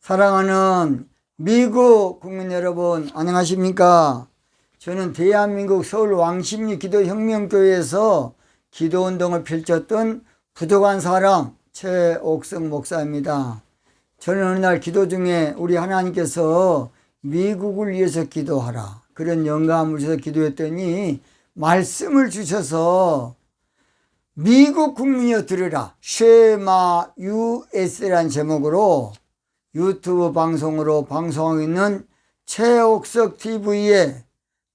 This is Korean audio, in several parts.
사랑하는 미국 국민 여러분, 안녕하십니까? 저는 대한민국 서울 왕십리 기도혁명교회에서 기도운동을 펼쳤던 부족한 사람 최옥성 목사입니다. 저는 어느 날 기도 중에 우리 하나님께서 미국을 위해서 기도하라, 그런 영감을 주셔서 기도했더니 말씀을 주셔서 미국 국민이여 들으라, 쉐마 US라는 제목으로 유튜브 방송으로 방송하고 있는 최옥석 TV의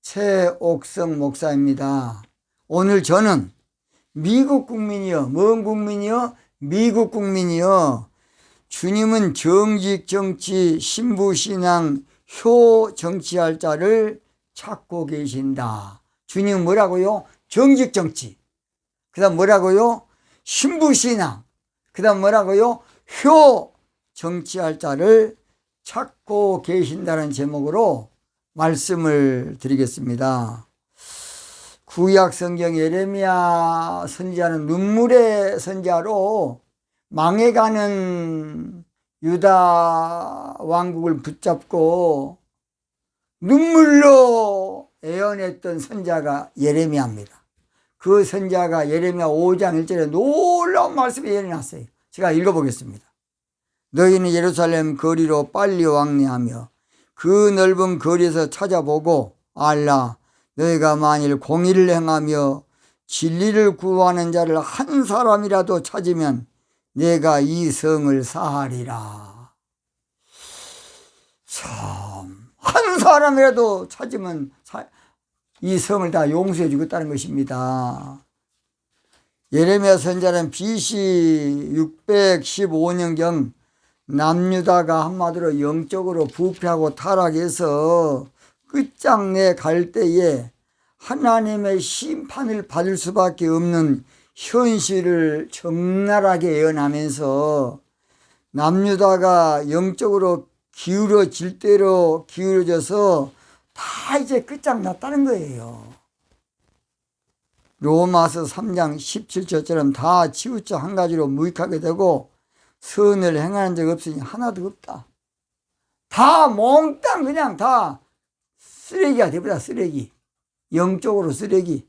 최옥석 목사입니다. 오늘 저는 미국 국민이여, 뭔 국민이여? 미국 국민이여. 주님은 정직 정치, 신부 신앙, 효 정치할 자를 찾고 계신다. 주님은 뭐라고요? 정직 정치. 그 다음 뭐라고요? 신부 신앙. 그 다음 뭐라고요? 효 정치할 자를 찾고 계신다는 제목으로 말씀을 드리겠습니다. 구약 성경 예레미야 선지자는 눈물의 선지자로 망해가는 유다 왕국을 붙잡고 눈물로 애원했던 선지자가 예레미야입니다. 그 선지자가 예레미야 5장 1절에 놀라운 말씀을 예언해놨어요. 제가 읽어보겠습니다. 너희는 예루살렘 거리로 빨리 왕래하며 그 넓은 거리에서 찾아보고 알라. 너희가 만일 공의를 행하며 진리를 구하는 자를 한 사람이라도 찾으면 내가 이 성을 사하리라. 참, 한 사람이라도 찾으면 이 성을 다 용서해 주겠다는 것입니다. 예레미야 선지자는 BC 615년경 남유다가 한마디로 영적으로 부패하고 타락해서 끝장내 갈 때에 하나님의 심판을 받을 수밖에 없는 현실을 적나라하게 예언하면서 남유다가 영적으로 기울어질 대로 기울어져서 다 이제 끝장났다는 거예요. 로마서 3장 17절처럼 다 치우쳐 한 가지로 무익하게 되고 선을 행하는 적 없으니 하나도 없다. 다 몽땅 그냥 다 쓰레기가 되버려. 쓰레기. 영적으로 쓰레기.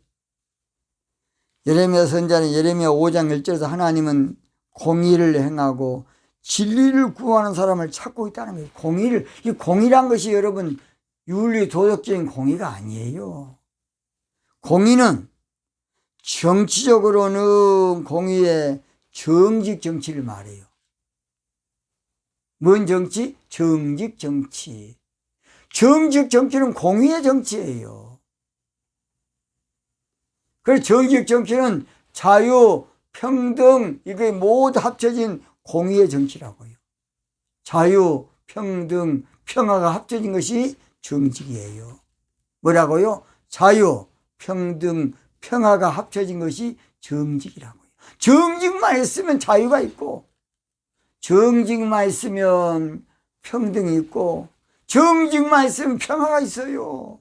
예레미야 선지자는 예레미야 5장 1절에서 하나님은 공의를 행하고 진리를 구하는 사람을 찾고 있다는 거예요. 공의를, 이 공의란 것이 여러분 윤리 도덕적인 공의가 아니에요. 공의는 정치적으로는 공의의 정직 정치를 말해요. 뭔 정치? 정직 정치. 정직 정치는 공의의 정치예요. 그래서 정직 정치는 자유, 평등, 이게 모두 합쳐진 공의의 정치라고요. 자유, 평등, 평화가 합쳐진 것이 정직이에요. 뭐라고요? 자유, 평등, 평화가 합쳐진 것이 정직이라고요. 정직만 있으면 자유가 있고, 정직만 있으면 평등이 있고, 정직만 있으면 평화가 있어요.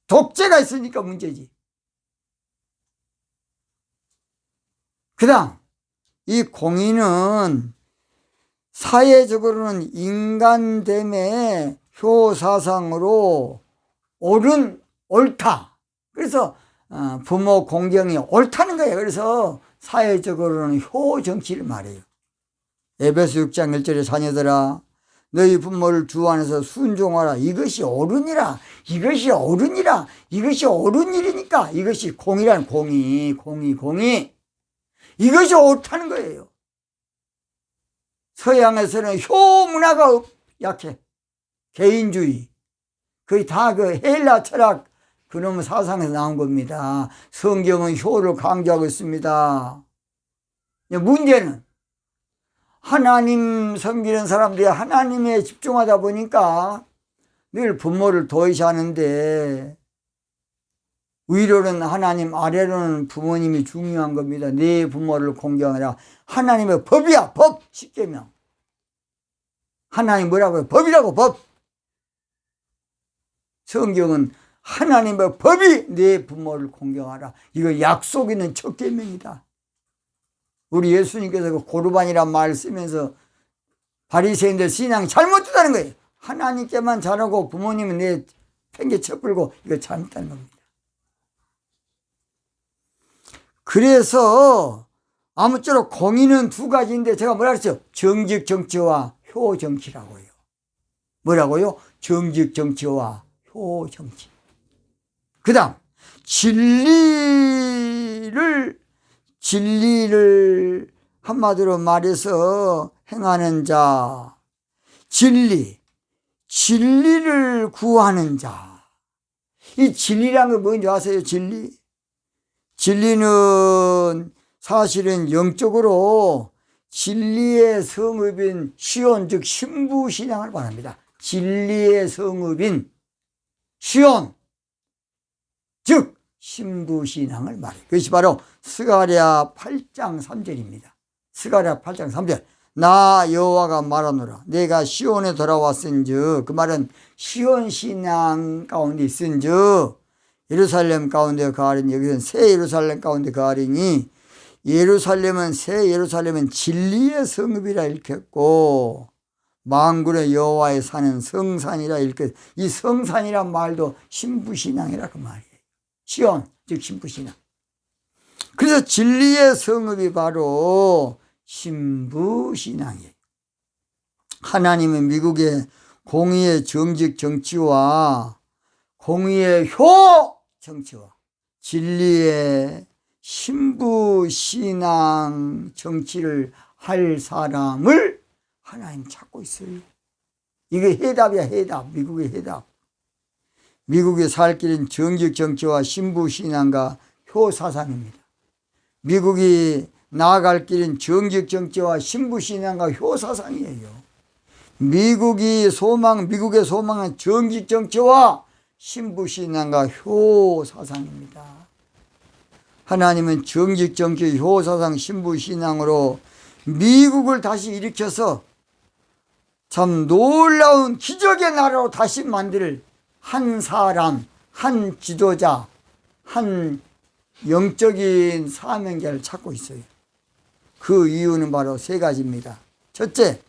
독재가 있으니까 문제지. 그 다음, 이 공의는 사회적으로는 인간됨의 효사상으로 옳다. 그래서 부모 공경이 옳다는 거예요. 그래서 사회적으로는 효정치를 말해요. 에베소 6장 1절에 자녀들아 너희 부모를 주 안에서 순종하라. 이것이 옳으니라. 이것이 옳으니라. 이것이 옳은 일이니까. 이것이 공의란 공의. 이것이 옳다는 거예요. 서양에서는 효 문화가 약해. 개인주의. 거의 다 그 헬라 철학 그놈의 사상에서 나온 겁니다. 성경은 효를 강조하고 있습니다. 문제는 하나님 섬기는 사람들이 하나님에 집중하다 보니까 늘 부모를 도외시하는데 위로는 하나님, 아래로는 부모님이 중요한 겁니다. 네 부모를 공경하라. 하나님의 법이야, 법. 10계명. 하나님 뭐라고요? 법이라고, 법. 성경은 하나님의 법이 네 부모를 공경하라. 이거 약속 있는 첫 계명이다. 우리 예수님께서 그 고르반이란 말을 쓰면서 바리새인들 신앙이 잘못됐다는 거예요. 하나님께만 잘하고 부모님은 내 팽개 쳐불고 이거 잘못된 겁니다. 그래서 아무쪼록 공의는 두 가지인데 제가 뭐라 그랬죠? 정직 정치와 효 정치라고요. 뭐라고요? 정직 정치와 효 정치. 그 다음 진리를 한마디로 말해서 행하는 자, 진리를 구하는 자. 이 진리란 건 뭔지 아세요? 진리는 사실은 영적으로 진리의 성읍인 시온, 즉 신부신앙을 말합니다. 진리의 성읍인 시온, 즉 신부신앙을 말해요. 그것이 바로 스가랴 8장 3절입니다. 스가랴 8장 3절. 나 여호와가 말하노라. 내가 시온에 돌아왔은즉, 그 말은 시온 신앙 가운데 있은즉 예루살렘 가운데 가리니, 여기서는 새 예루살렘 가운데 가리니, 예루살렘은 새 예루살렘은 진리의 성읍이라 일컫고 만군의 여호와의 산은 성산이라 일컫. 이 성산이란 말도 신부신앙이라 그 말이에요. 시온, 즉 신부신앙. 그래서 진리의 성읍이 바로 신부신앙이에요. 하나님은 미국의 공의의 정직 정치와 공의의 효 정치와 진리의 신부신앙 정치를 할 사람을 하나님 찾고 있어요. 이게 해답이야, 해답. 미국의 해답. 미국의 살 길은 정직 정치와 신부신앙과 효사상입니다. 미국이 나아갈 길은 정직 정치와 신부신앙과 효사상이에요. 미국의 소망은 정직 정치와 신부신앙과 효사상입니다. 하나님은 정직 정치, 효사상, 신부신앙으로 미국을 다시 일으켜서 참 놀라운 기적의 나라로 다시 만들 한 사람, 한 지도자, 한 영적인 사명자를 찾고 있어요. 그 이유는 바로 세 가지입니다. 첫째,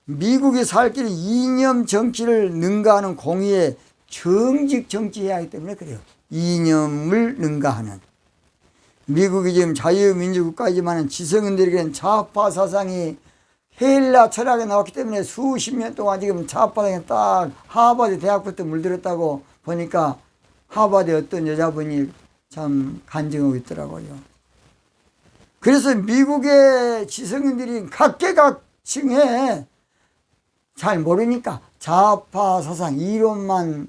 미국이 살 길은 이념 정치를 능가하는 공의의 정직 정치해야 하기 때문에 그래요. 이념을 능가하는. 미국이 지금 자유민주국가이지만 지성인들에게는 좌파 사상이 헬라 철학에 나왔기 때문에 수십 년 동안 지금 좌파당에 딱 하버드 대학부터 물들었다고 보니까 하버드 어떤 여자분이 참 간증하고 있더라고요. 그래서 미국의 지성인들이 각계각층에 잘 모르니까 좌파 사상 이론만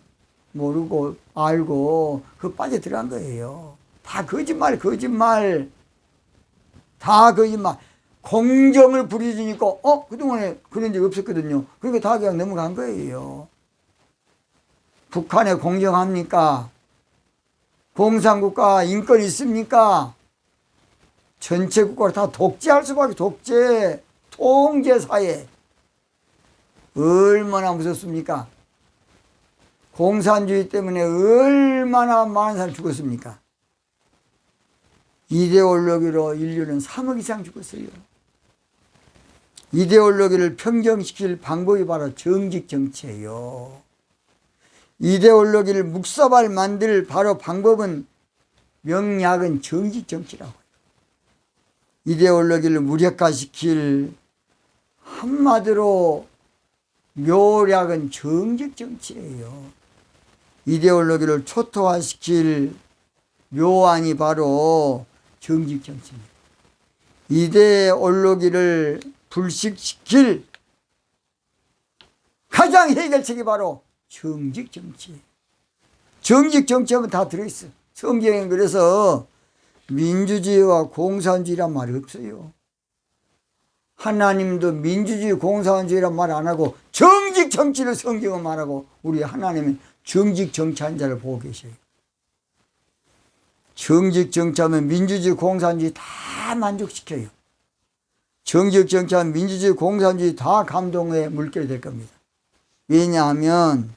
모르고 알고 그 빠져 들어간 거예요. 다 거짓말. 다 거짓말. 공정을 부리지니까 그동안에 그런 적 없었거든요. 그러니까 다 그냥 넘어간 거예요. 북한에 공정합니까? 공산국가 인권 있습니까? 전체 국가를 다 독재할 수밖에. 독재, 통제사회. 얼마나 무섭습니까? 공산주의 때문에 얼마나 많은 사람이 죽었습니까? 이데올로기로 인류는 3억 이상 죽었어요. 이데올로기를 평정시킬 방법이 바로 정직 정치예요. 이데올로기를 묵사발 만들 바로 방법은 명약은 정직 정치라고요. 이데올로기를 무력화시킬 한마디로 묘약은 정직 정치예요. 이데올로기를 초토화시킬 묘안이 바로 정직 정치입니다. 이데올로기를 불식시킬 가장 해결책이 바로 정직 정치. 정직 정치하면 다 들어있어. 성경엔 그래서 민주주의와 공산주의란 말이 없어요. 하나님도 민주주의, 공산주의란 말 안 하고 정직 정치를 성경은 말하고 우리 하나님은 정직 정치한 자를 보고 계셔요. 정직 정치하면 민주주의, 공산주의 다 만족시켜요. 정직 정치하면 민주주의, 공산주의 다 감동의 물결이 될 겁니다. 왜냐하면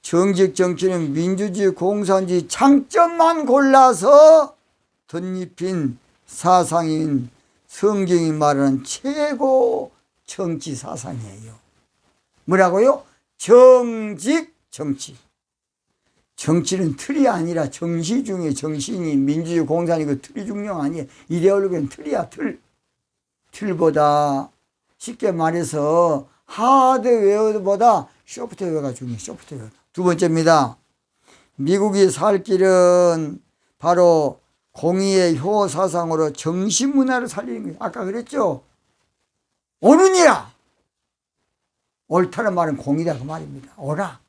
정직 정치는 민주주의, 공산주의 장점만 골라서 덧입힌 사상인 성경이 말하는 최고 정치 사상이에요. 뭐라고요? 정직 정치. 정치는 틀이 아니라 정시 중에 정신이 민주주의 공산이고 틀이 중요한 아니에요. 이데올로기는 틀이야, 틀. 틀보다 쉽게 말해서 하드웨어보다 소프트웨어가 중요해요. 소프트웨어. 두 번째입니다. 미국이 살 길은 바로 공의의 효 사상으로 정신문화를 살리는 거예요. 아까 그랬죠? 옳으니라. 옳다는 말은 공의다 그 말입니다. 옳아.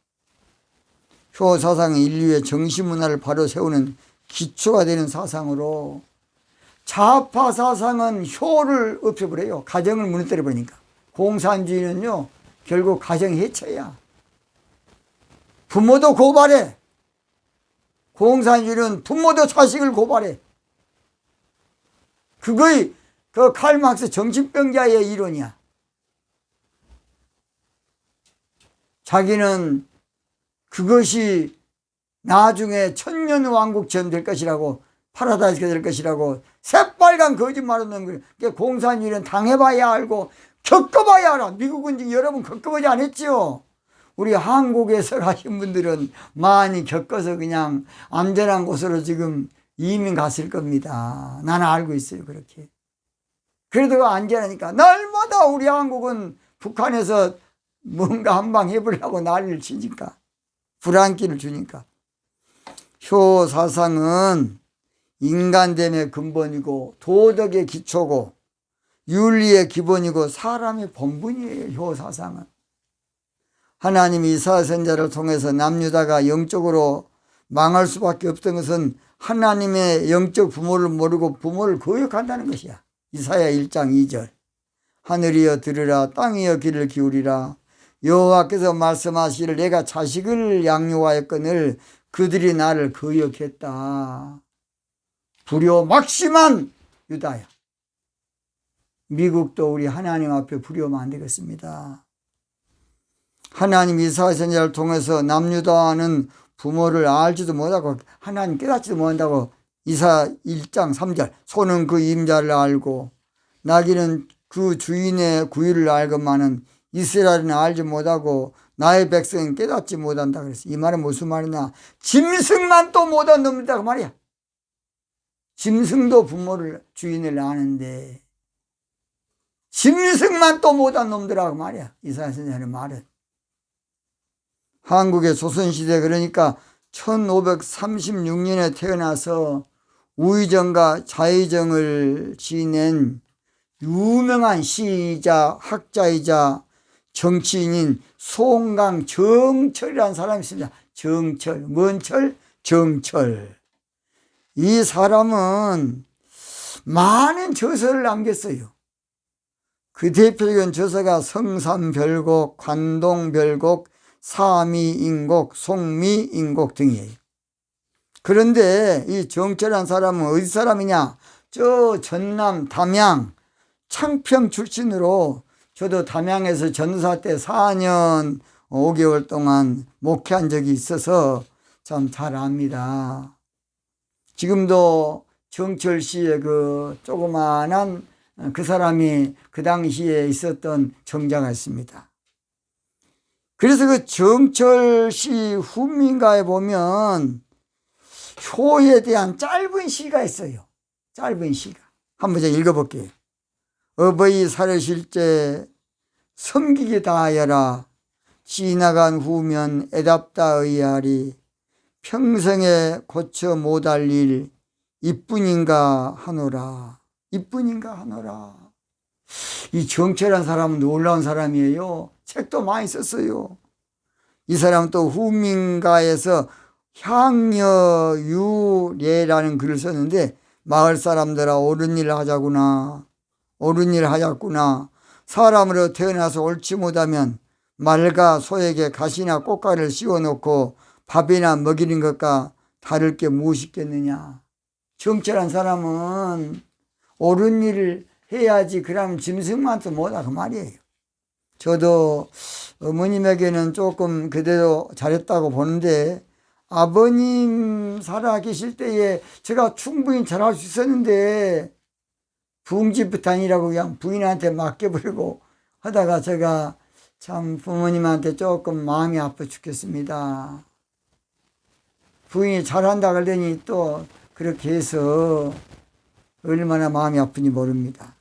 효 사상은 인류의 정신문화를 바로 세우는 기초가 되는 사상으로, 좌파 사상은 효를 없애버려요. 가정을 무너뜨려버리니까. 공산주의는요 결국 가정 해체야. 부모도 고발해. 공산주의는 부모도 자식을 고발해. 그거의 그 칼막스 정신병자의 이론이야. 자기는 그것이 나중에 천년왕국처럼 될 것이라고, 파라다이스가 될 것이라고 새빨간 거짓말을 넣는 거예요. 그러니까 공산주의는 당해봐야 알고 겪어봐야 알아. 미국은 지금 여러분 겪어보지 않았죠? 우리 한국에서 가신 분들은 많이 겪어서 그냥 안전한 곳으로 지금 이민 갔을 겁니다. 나는 알고 있어요, 그렇게. 그래도 안전하니까. 날마다 우리 한국은 북한에서 뭔가 한방 해보려고 난리를 치니까, 불안기를 주니까. 효 사상은 인간됨의 근본이고 도덕의 기초고 윤리의 기본이고 사람의 본분이에요. 효 사상은. 하나님이 이사야 선지자를 통해서 남유다가 영적으로 망할 수밖에 없던 것은 하나님의 영적 부모를 모르고 부모를 거역한다는 것이야. 이사야 1장 2절. 하늘이여 들으라, 땅이여 귀를 기울이라. 여호와께서 말씀하시기를 내가 자식을 양육하였거늘 그들이 나를 거역했다. 불효막심한 유다야. 미국도 우리 하나님 앞에 불효하면 안 되겠습니다. 하나님 이사야 선지자를 통해서 남유다는 부모를 알지도 못하고 하나님 깨닫지도 못한다고. 이사야 1장 3절. 소는 그 임자를 알고 나귀는 그 주인의 구유를 알건만은 이스라엘은 알지 못하고 나의 백성은 깨닫지 못한다 그랬어. 이 말은 무슨 말이냐? 짐승만 또 못한 놈이다 그 말이야. 짐승도 부모를, 주인을 아는데 짐승만 또 못한 놈들하고 말이야. 이사야 선지자의 말은. 한국의 조선시대, 그러니까 1536년에 태어나서 우의정과 자의정을 지낸 유명한 시이자 학자이자 정치인인 송강 정철이라는 사람이 있습니다. 정철. 뭔 철? 정철. 이 사람은 많은 저서를 남겼어요. 그 대표적인 저서가 성삼별곡, 관동별곡, 사미인곡, 송미인곡 등이에요. 그런데 이 정철이라는 사람은 어디 사람이냐? 저 전남 담양 창평 출신으로, 저도 담양에서 전사 때 4년 5개월 동안 목회한 적이 있어서 참 잘 압니다. 지금도 정철 씨의 그 조그마한 그 사람이 그 당시에 있었던 정자가 있습니다. 그래서 그 정철 씨 후민가에 보면 효에 대한 짧은 시가 있어요. 짧은 시가. 한번 제가 읽어볼게요. 어버이 살으실 때 섬기게 다하여라. 지나간 후면 애답다 의하리. 평생에 고쳐 못할 일 이뿐인가 하노라. 이뿐인가 하노라. 이 정철한 사람은 놀라운 사람이에요. 책도 많이 썼어요. 이 사람은 또 후민가에서 향여유례라는 글을 썼는데, 마을 사람들아 옳은 일을 하자구나. 옳은 일을 하였구나. 사람으로 태어나서 옳지 못하면 말과 소에게 가시나 꽃가루를 씌워놓고 밥이나 먹이는 것과 다를 게 무엇이 있겠느냐. 정철한 사람은 옳은 일을 해야지, 그러면 짐승만도 못하 그 말이에요. 저도 어머님에게는 조금 그대로 잘했다고 보는데, 아버님 살아계실 때에 제가 충분히 잘할 수 있었는데 붕지부탄이라고 그냥 부인한테 맡겨버리고 하다가 제가 참 부모님한테 조금 마음이 아파 죽겠습니다. 부인이 잘한다 그러더니 또 그렇게 해서 얼마나 마음이 아픈지 모릅니다.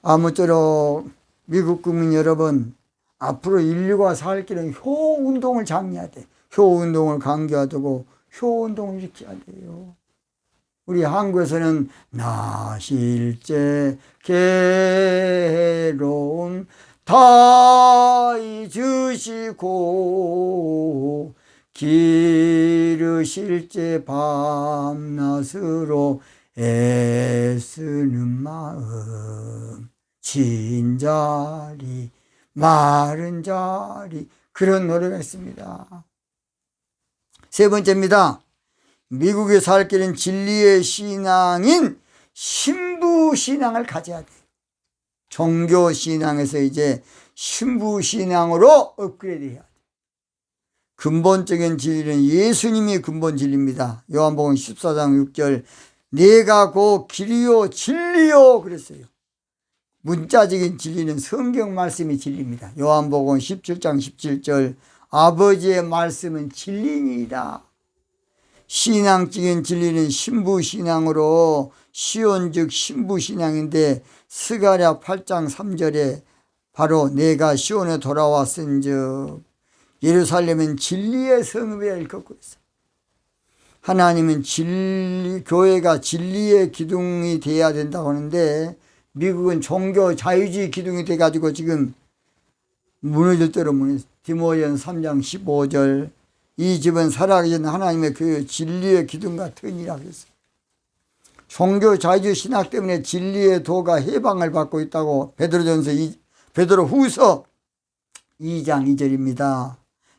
아무쪼록 미국 국민 여러분, 앞으로 인류가 살 길은 효운동을 장려해야 돼. 효운동을 강조하고 효운동을 일으켜야 돼요. 우리 한국에서는 나 실제 괴로움 다 잊으시고 기르실제 밤낮으로 애쓰는 마음 진자리 마른 자리 그런 노래가 있습니다. 세 번째입니다. 미국에 살 길은 진리의 신앙인 신부신앙을 가져야 돼요. 종교신앙에서 이제 신부신앙으로 업그레이드 해야 돼요. 근본적인 진리는 예수님이 근본 진리입니다. 요한복음 14장 6절 내가 곧 길이요 진리요 그랬어요. 문자적인 진리는 성경 말씀이 진리입니다. 요한복음 17장 17절 아버지의 말씀은 진리니이다. 신앙적인 진리는 신부신앙으로 시온즉 신부신앙인데 스가랴 8장 3절에 바로 내가 시온에 돌아왔은즉 예루살렘은 진리의 성읍이라 일컫고 있어요. 하나님은 교회가 진리의 기둥이 되어야 된다고 하는데 미국은 종교 자유주의 기둥이 돼가지고 지금 무너질 대로 무너졌어요. 디모데전서 3장 15절 이 집은 살아가기 전 하나님의 그 진리의 기둥 같으니라 그랬어요. 종교 자유주의 신학 때문에 진리의 도가 해방을 받고 있다고 베드로후서 2장 2절입니다.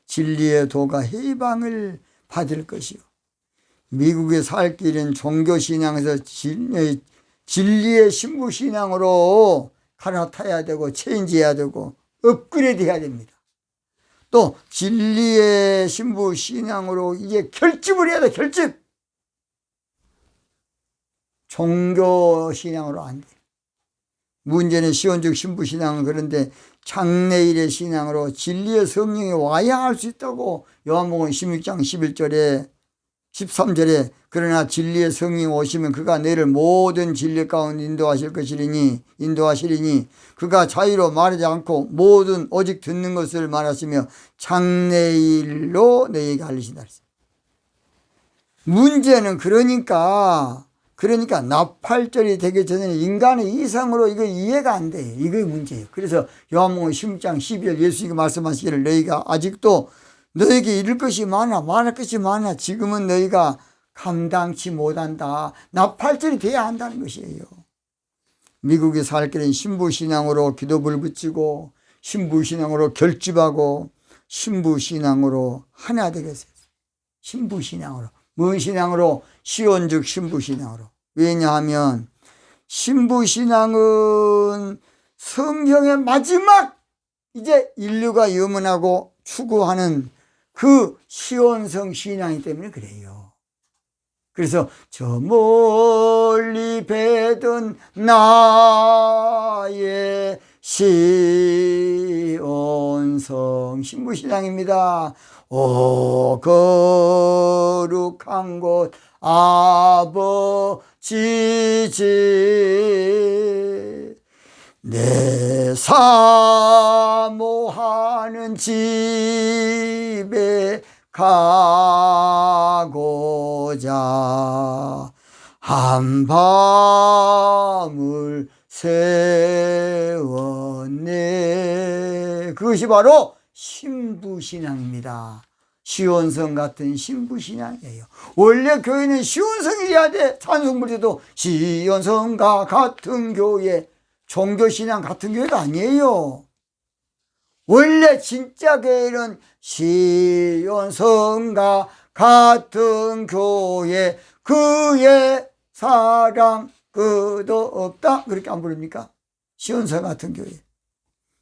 진리의 도가 해방을 받을 것이요. 미국에 살 길은 종교신앙에서 진리의 신부신앙으로 갈아타야 되고 체인지해야 되고 업그레이드 해야 됩니다. 또 진리의 신부신앙으로 이제 결집을 해야 돼. 결집. 종교신앙으로 안 돼. 문제는 시온적 신부신앙은 그런데 장래일의 신앙으로 진리의 성령이 와야 할 수 있다고 요한복음 16장 11절에 13절에 그러나 진리의 성령이 오시면 그가 너를 모든 진리 가운데 인도하시리니 그가 자유로 말하지 않고 모든 오직 듣는 것을 말하시며 장래일로 너희에게 알리신다. 문제는 그러니까 나팔절이 되기 전에는 인간의 이상으로 이거 이해가 안 돼요. 이게 문제예요. 그래서 요한복음 16장 12절 예수님이 말씀하시기를 너희가 아직도 너에게 이룰 것이 많아 말할 것이 많아 지금은 너희가 감당치 못한다. 나팔절이 돼야 한다는 것이에요. 미국에 살 길은 신부신앙으로 기도불 붙이고 신부신앙으로 결집하고 신부신앙으로 하나 되겠어요. 신부신앙으로. 뭔 신앙으로? 시온즉 신부신앙으로. 왜냐하면 신부신앙은 성경의 마지막 이제 인류가 염원하고 추구하는 그 시온성 신앙이기 때문에 그래요. 그래서 저 멀리 뵈던 나의 시온성 신부신앙입니다. 오 거룩한 곳 아버지 집 내 사모하는 집에 가고자 한밤을 세웠네. 그것이 바로 신부신앙입니다. 시온성 같은 신부신앙이에요. 원래 교회는 시온성이어야 돼. 찬송 부를 때도 시온성과 같은 교회, 종교신앙 같은 교회가 아니에요. 원래 진짜 교회는 시온성과 같은 교회, 그의 사랑 끝도 없다. 그렇게 안 부릅니까? 시온성 같은 교회.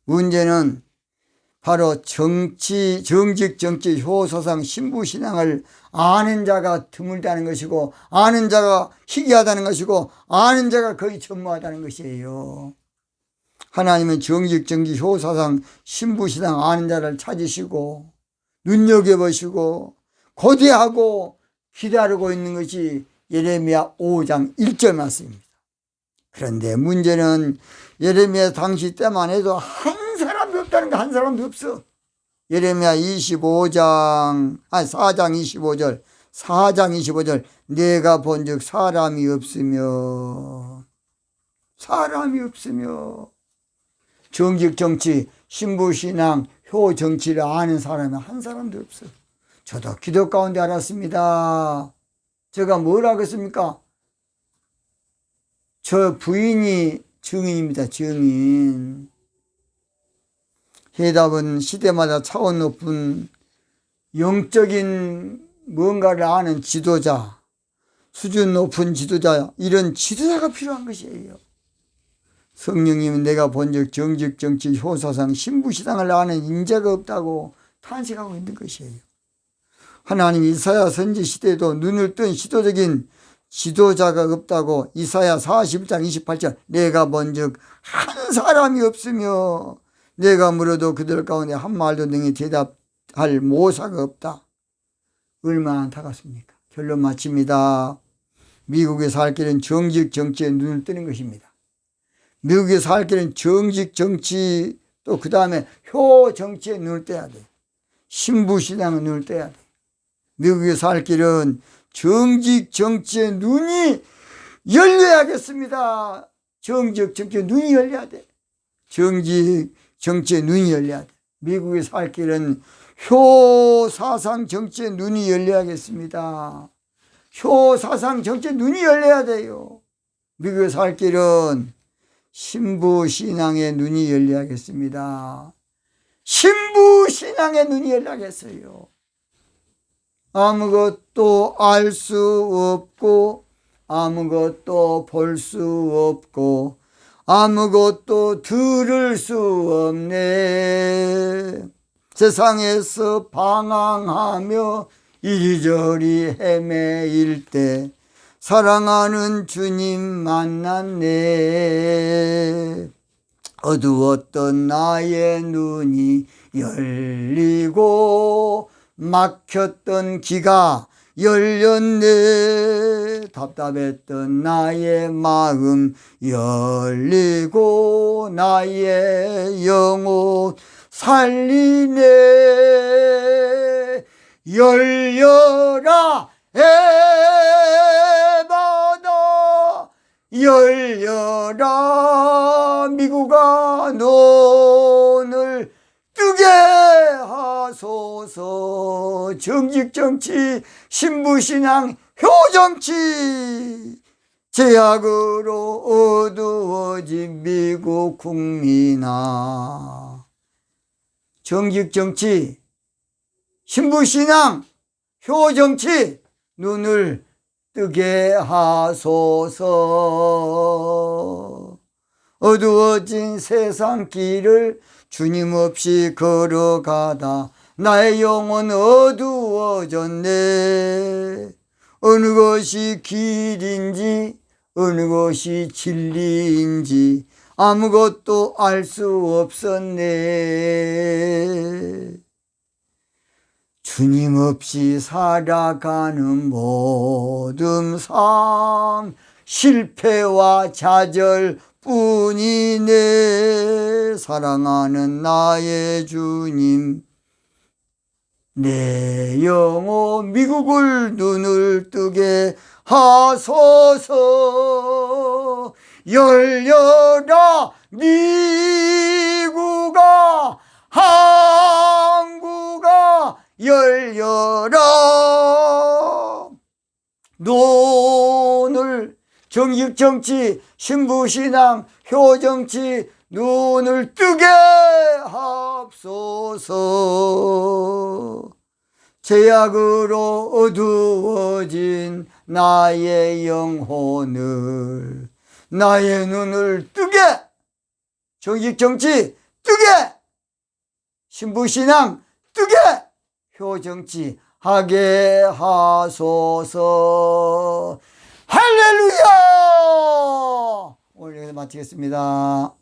문제는 바로 정직 정치 효소상 신부신앙을 아는 자가 드물다는 것이고 아는 자가 희귀하다는 것이고 아는 자가 거의 전무하다는 것이에요. 하나님은 정직, 정기, 효사상, 신부신앙 아는 자를 찾으시고 눈여겨보시고 고대하고 기다리고 있는 것이 예레미야 5장 1절 말씀입니다. 그런데 문제는 예레미야 당시 때만 해도 한 사람도 없다는 거, 한 사람도 없어. 예레미야 4장 25절 4장 25절 내가 본즉 사람이 없으며 정직 정치, 신부신앙, 효정치를 아는 사람이 한 사람도 없어. 저도 기도 가운데 알았습니다. 제가 뭘 하겠습니까? 저 부인이 증인입니다. 증인. 해답은 시대마다 차원 높은 영적인 뭔가를 아는 지도자, 수준 높은 지도자, 이런 지도자가 필요한 것이에요. 성령님은 내가 본즉 정직, 정치, 효사상, 신부신앙을 아는 인재가 없다고 탄식하고 있는 것이에요. 하나님 이사야 선지 시대에도 눈을 뜬 시도적인 지도자가 없다고 이사야 41장 28절 내가 본즉 한 사람이 없으며 내가 물어도 그들 가운데 한 말도 능히 대답할 모사가 없다. 얼마나 안타깝습니까? 결론 마칩니다. 미국에 살 길은 정직 정치에 눈을 뜨는 것입니다. 미국에 살 길은 정직 정치 또 그 다음에 효 정치에 눈을 떼야 돼. 신부신앙에 눈을 떼야 돼. 미국에 살 길은 정직 정치에 눈이 열려야겠습니다. 정직 정치에 눈이 열려야 돼. 정직 정치에 눈이 열려야 돼. 미국에 살 길은 효사상 정치에 눈이 열려야겠습니다. 효사상 정치에 눈이 열려야 돼요. 미국에 살 길은 신부신앙에 눈이 열려야겠습니다. 신부신앙에 눈이 열려야겠어요. 아무것도 알 수 없고 아무것도 볼 수 없고 아무것도 들을 수 없네. 세상에서 방황하며 이리저리 헤매일 때 사랑하는 주님 만났네. 어두웠던 나의 눈이 열리고 막혔던 귀가 열렸네. 답답했던 나의 마음 열리고 나의 영혼 살리네. 열려라 에바다 열려라 미국아 눈을 뜨게 하소서. 정직정치 신부신앙 효정치 제약으로 어두워진 미국 국민아 정직정치 신부신앙 효정치 눈을 뜨게 하소서. 어두워진 세상 길을 주님 없이 걸어가다 나의 영혼 어두워졌네. 어느 것이 길인지 어느 것이 진리인지 아무것도 알 수 없었네. 주님 없이 살아가는 모든 삶 실패와 좌절 뿐이네. 사랑하는 나의 주님 내 영혼 미국을 눈을 뜨게 하소서. 열려라 미국아 한국아 열려라. 눈을 정직정치 신부신앙 효정치 눈을 뜨게 하옵소서. 제약으로 어두워진 나의 영혼을 나의 눈을 뜨게 정직정치 뜨게 신부신앙 뜨게 효정치 하게 하소서. 할렐루야. 오늘 여기서 마치겠습니다.